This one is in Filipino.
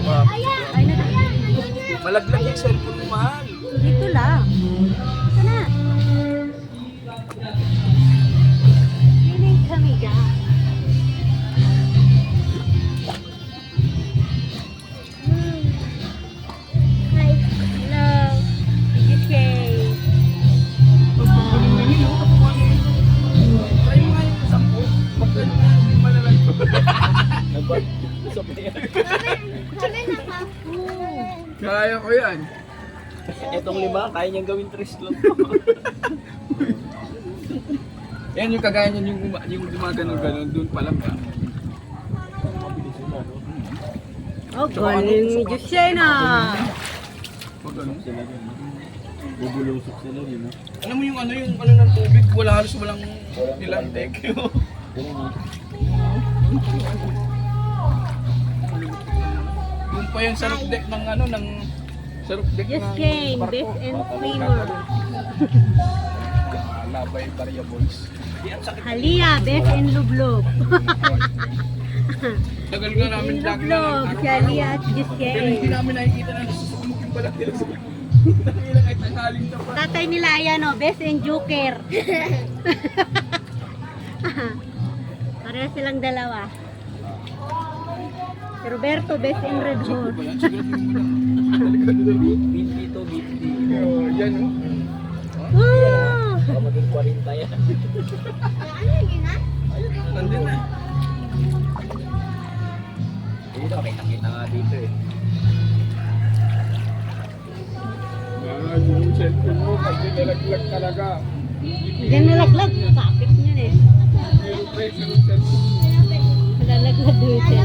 Ay, na. Malaglag yung cellphone mo, mahal. Dito lang. Ito na. Piling kami ga. Try mo nga yung 10. Magkano na yung malalag ko. Kaya ko yan. Etong 5, kaya niyang gawin 3 lang. Yan yung kagaya niyan yung gumagano-ganon doon pa lang ba? Oh, galing ni Jusena. Pag ano? Sila din. Bubulusok sila din, no? Alam mo yung ano ng tubig, halos walang ilang deck. Yung pa yung sa roof deck ng ano, ng sa roof deck Just ng came, barko. best and flavor. Labay variables. Halia, best and lublog. Tagal nga namin lagi na Lublog, si Halia at Just pero hindi came. namin nakikita na nasusukumok yung balat nila sa Ilang ay tanghaling na pa. Tatay nila ayan o, best and joker. Pareha silang dalawa. Si Roberto, best and red horse. Binti to, binti. Yan o. Woo! Baka maging 40 yan. Nandun na. Dito, kita nga dito eh. Yung cellphone mo, pag nilaglag talaga. Diyan nalaglag, kapit niyan eh. Pero pressure yung cellphone mo. Nalalaglag doon siya.